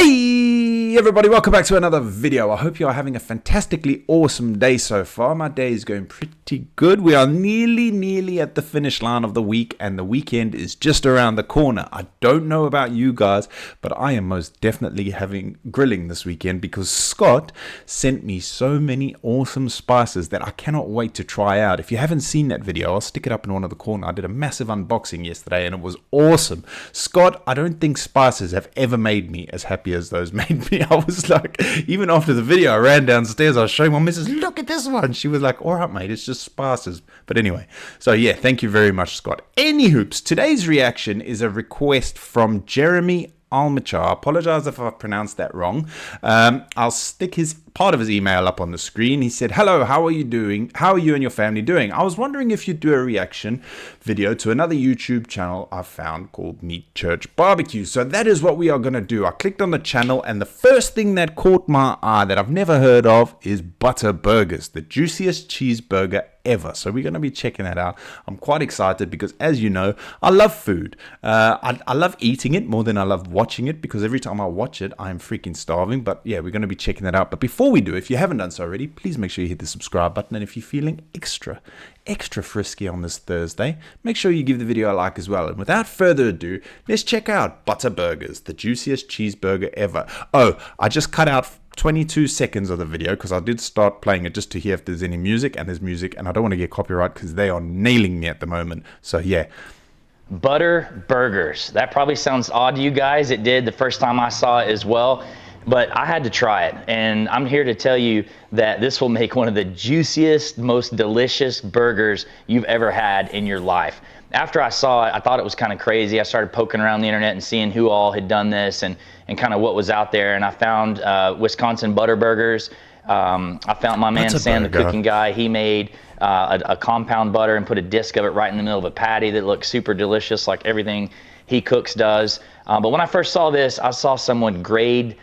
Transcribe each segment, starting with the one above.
Hey everybody, welcome back to another video. I hope you are having a fantastically awesome day so far. My day is going pretty good. We are nearly at the finish line of the week and the weekend is just around the corner. I don't know about you guys, but I am most definitely having grilling this weekend because Scott sent me so many awesome spices that I cannot wait to try out. If you haven't seen that video, I'll stick it up in one of the corners. I did a massive unboxing yesterday and it was awesome. Scott, I don't think spices have ever made me as happy as those made me. I was like, even after the video, I ran downstairs, I was showing my missus, look at this one. She was like, all right, mate, it's just spices. But anyway, so yeah, thank you very much, Scott. Any hoops, today's reaction is a request from Jeremy Almachar. I apologize if I pronounced that wrong. I'll stick part of his email up on the screen. He said, hello, how are you doing? How are you and your family doing? I was wondering if you'd do a reaction video to another YouTube channel I found called Meat Church Barbecue. So that is what we are going to do. I clicked on the channel and the first thing that caught my eye that I've never heard of is butter burgers, the juiciest cheeseburger ever. So we're going to be checking that out. I'm quite excited because, as you know, I love food. I love eating it more than I love watching it because every time I watch it, I'm freaking starving. But yeah, we're going to be checking that out. But before we do, if you haven't done so already, please make sure you hit the subscribe button. And if you're feeling extra frisky on this Thursday, make sure you give the video a like as well. And without further ado, let's check out butter burgers, the juiciest cheeseburger ever. Oh, I just cut out 22 seconds of the video because I did start playing it just to hear if there's any music, and there's music, and I don't want to get copyright because they are nailing me at the moment. So yeah. Butter burgers. That probably sounds odd to you guys. It did the first time I saw it as well, but I had to try it, and I'm here to tell you that this will make one of the juiciest, most delicious burgers you've ever had in your life. After I saw it, I thought it was kind of crazy. I started poking around the internet and seeing who all had done this and kind of what was out there. And I found Wisconsin Butter Burgers. I found my man Sam, the cooking guy. He made a compound butter and put a disc of it right in the middle of a patty that looked super delicious, like everything he cooks does. But when I first saw this, I saw someone grate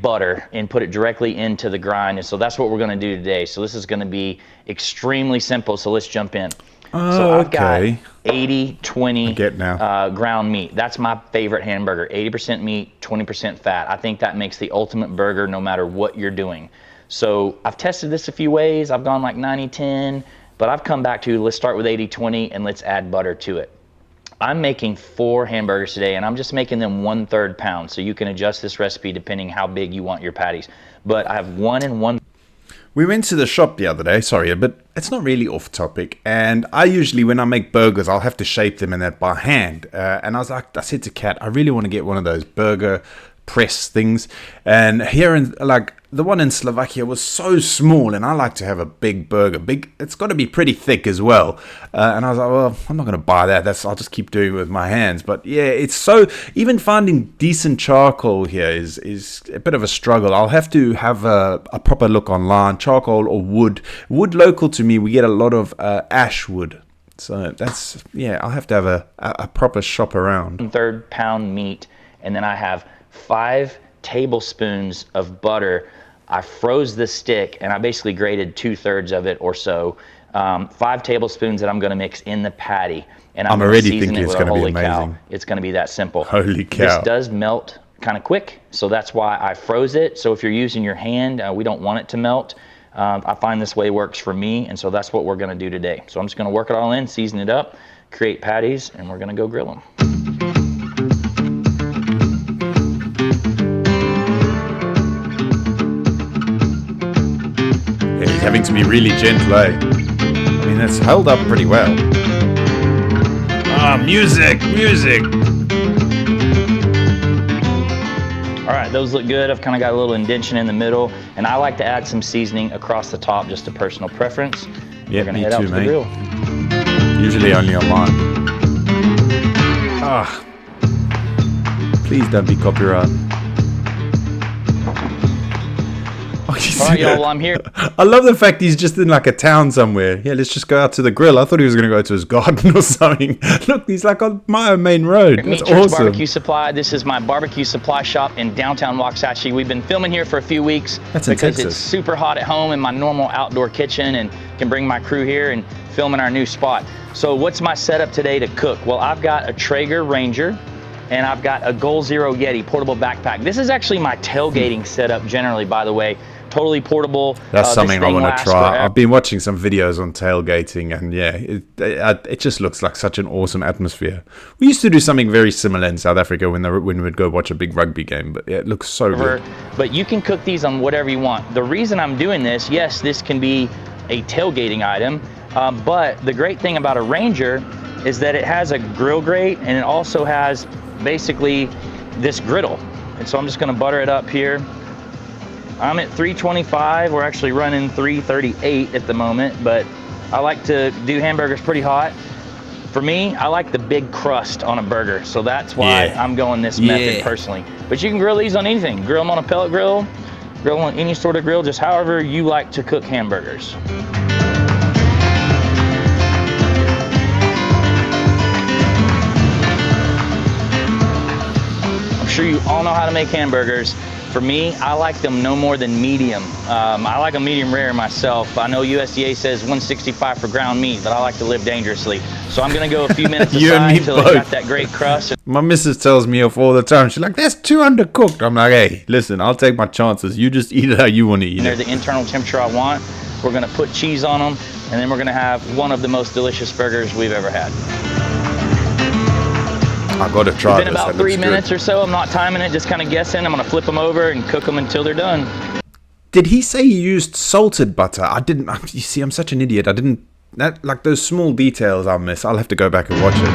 butter and put it directly into the grind. And so that's what we're going to do today. So this is going to be extremely simple. So let's jump in. So I've got 80-20 ground meat. That's my favorite hamburger. 80% meat, 20% fat. I think that makes the ultimate burger no matter what you're doing. So I've tested this a few ways. I've gone like 90-10, but I've come back to, let's start with 80-20 and let's add butter to it. I'm making 4 hamburgers today, and I'm just making them 1/3 pound. So you can adjust this recipe depending how big you want your patties. But I have 1 and 1. We went to the shop the other day, sorry, but it's not really off topic. And I usually, when I make burgers, I'll have to shape them in that by hand. And I said to Kat, I really want to get one of those burger press things. And here in the one in Slovakia was so small, and I like to have a big burger. It's got to be pretty thick as well. And I was like, well, I'm not going to buy that. I'll just keep doing it with my hands. But yeah, it's so, even finding decent charcoal here is a bit of a struggle. I'll have to have a proper look online, charcoal or wood. Wood local to me, we get a lot of ash wood. So that's, yeah, I'll have to have a proper shop around. 1/3 pound meat, and then I have 5 tablespoons of butter. I froze the stick and I basically grated 2/3 of it or so. 5 tablespoons that I'm going to mix in the patty, and I'm already thinking it's going to be amazing. It's going to be that simple. Holy cow! This does melt kind of quick, so that's why I froze it. So if you're using your hand, we don't want it to melt. I find this way works for me, and so that's what we're going to do today. So I'm just going to work it all in, season it up, create patties, and we're going to go grill them. Having to be really gentle, eh? I mean, that's held up pretty well. Ah, music! All right, those look good. I've kind of got a little indentation in the middle, and I like to add some seasoning across the top, just a personal preference. Yeah, we're gonna head out to the grill. Usually only on mine. Ah, please don't be copyright. All right, y'all, I'm here. I love the fact he's just in like a town somewhere. Yeah, let's just go out to the grill. I thought he was going to go to his garden or something. Look, he's like on my main road. That's awesome. Barbecue Supply. This is my barbecue supply shop in downtown Waxahachie. We've been filming here for a few weeks because it's super hot at home in my normal outdoor kitchen, and can bring my crew here and film in our new spot. So what's my setup today to cook? Well, I've got a Traeger Ranger. and I've got a Goal Zero Yeti portable backpack. This is actually my tailgating setup generally, by the way. Totally portable. That's something I want to try. I've been watching some videos on tailgating, and yeah, it just looks like such an awesome atmosphere. We used to do something very similar in South Africa when we'd go watch a big rugby game, but yeah, it looks so good. But you can cook these on whatever you want. The reason I'm doing this, yes, this can be a tailgating item, but the great thing about a Ranger is that it has a grill grate, and it also has basically this griddle. And so I'm just gonna butter it up here. I'm at 325. We're actually running 338 at the moment, but I like to do hamburgers pretty hot. For me, I like the big crust on a burger, so that's why I'm going this method personally. But you can grill these on anything. Grill them on a pellet grill, grill on any sort of grill, just however you like to cook hamburgers. I'm sure you all know how to make hamburgers. For me, I like them no more than medium. I like them medium rare myself. I know USDA says 165 for ground meat, but I like to live dangerously. So I'm gonna go a few minutes aside until it's got that great crust. My missus tells me off all the time. She's like, that's too undercooked. I'm like, hey, listen, I'll take my chances. You just eat it how you want to eat it. They're the internal temperature I want. We're gonna put cheese on them, and then we're gonna have one of the most delicious burgers we've ever had. I gotta try this. It's been about 3 minutes or so. I'm not timing it, just kind of guessing. I'm gonna flip them over and cook them until they're done. Did he say he used salted butter? I didn't. You see, I'm such an idiot. I didn't. Like those small details I miss. I'll have to go back and watch it.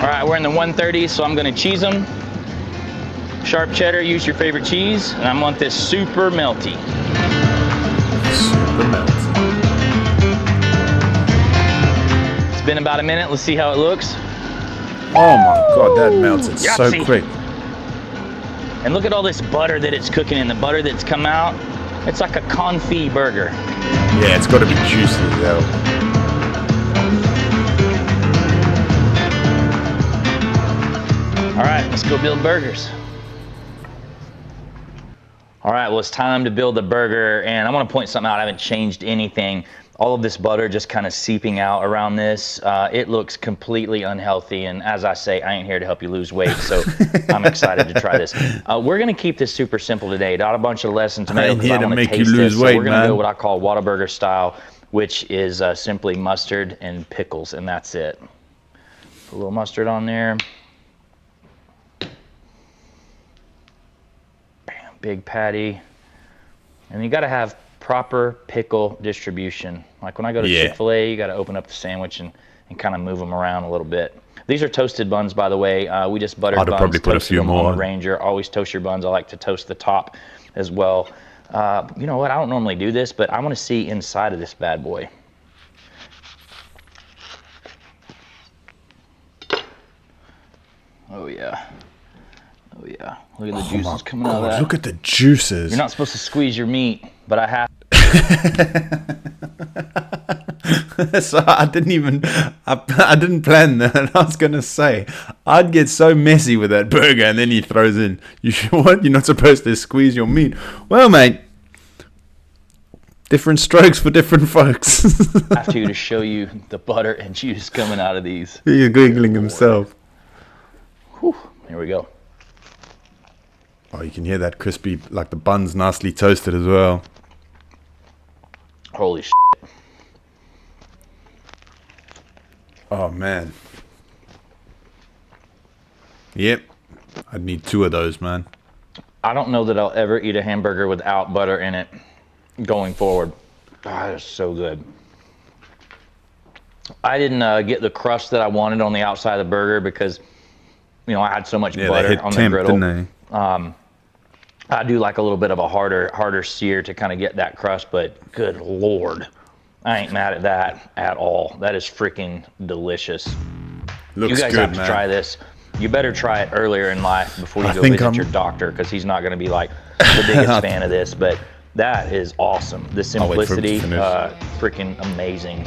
All right, we're in the 130, so I'm gonna cheese them. Sharp cheddar, use your favorite cheese, and I want this super melty. Super melty. It's been about a minute. Let's see how it looks. Oh my God, that melted so quick. And look at all this butter that it's cooking in. The butter that's come out, it's like a confit burger. Yeah, it's got to be juicy though. All right, let's go build burgers. All right, well, it's time to build the burger, and I want to point something out. I haven't changed anything. All of this butter just kind of seeping out around this. It looks completely unhealthy, and as I say, I ain't here to help you lose weight, so I'm excited to try this. We're going to keep this super simple today. Not a bunch of less than tomato because I want to taste this. So we're going to go what I call Whataburger style, which is simply mustard and pickles, and that's it. Put a little mustard on there. Big patty, and you got to have proper pickle distribution. Like when I go to Chick-fil-A, you got to open up the sandwich and kind of move them around a little bit. These are toasted buns, by the way. We just buttered buns. I'd probably put a few more on the Ranger. Always toast your buns. I like to toast the top as well. You know what? I don't normally do this, but I want to see inside of this bad boy. Oh yeah. Oh yeah, look at the juices coming out of that. Look at the juices. You're not supposed to squeeze your meat, but I have. So I didn't plan that. I was gonna say I'd get so messy with that burger, and then he throws in, what? You're not supposed to squeeze your meat. Well, mate, different strokes for different folks. I have to show you the butter and juice coming out of these. He's giggling himself. Whew, here we go. Oh, you can hear that crispy, like the bun's nicely toasted as well. Holy shit. Oh, man. Yep. I'd need 2 of those, man. I don't know that I'll ever eat a hamburger without butter in it going forward. That is so good. I didn't get the crust that I wanted on the outside of the burger because, you know, I had so much butter on the griddle. I do like a little bit of a harder sear to kind of get that crust, but good Lord, I ain't mad at that at all. That is freaking delicious. Looks you guys good, have to try this. You better try it earlier in life before you go visit your doctor, because he's not going to be like the biggest fan of this, but that is awesome. The simplicity, freaking amazing.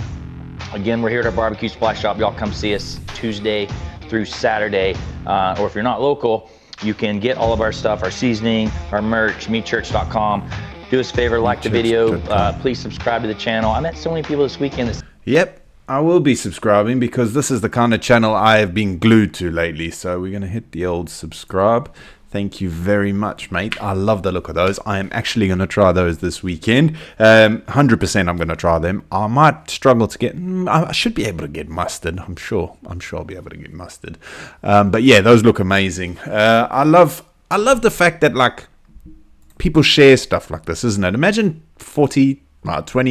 Again, we're here at our barbecue supply shop. Y'all come see us Tuesday through Saturday, or if you're not local, you can get all of our stuff, our seasoning, our merch, meatchurch.com. Do us a favor, like the video. Juiciest.com. Please subscribe to the channel. I met so many people this weekend that Yep, I will be subscribing because this is the kind of channel I have been glued to lately. So we're going to hit the old subscribe. Thank you very much, mate. I love the look of those. I am actually going to try those this weekend. 100% I'm going to try them. I might struggle to get... I should be able to get mustard. I'm sure I'll be able to get mustard. But yeah, those look amazing. I love the fact that, like, people share stuff like this, isn't it? Imagine 20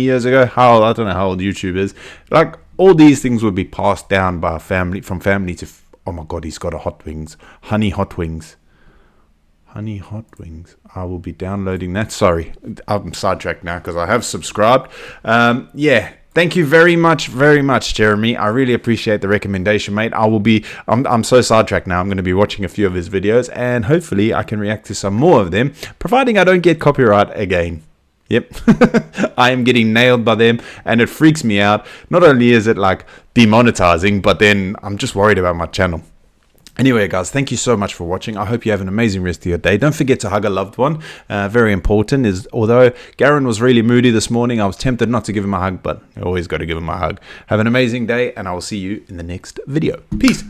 years ago. I don't know how old YouTube is. Like, all these things would be passed down by family, from family to... Oh my God, he's got a hot wings. Honey hot wings. Honey hot wings. I will be downloading that. Sorry, I'm sidetracked now because I have subscribed. Yeah, thank you very much, Jeremy. I really appreciate the recommendation, mate. I'm so sidetracked now. I'm going to be watching a few of his videos and hopefully I can react to some more of them, providing I don't get copyright again. Yep, I am getting nailed by them and it freaks me out. Not only is it like demonetizing, but then I'm just worried about my channel. Anyway, guys, thank you so much for watching. I hope you have an amazing rest of your day. Don't forget to hug a loved one. Very important. Although Garen was really moody this morning, I was tempted not to give him a hug, but I always got to give him a hug. Have an amazing day, and I will see you in the next video. Peace.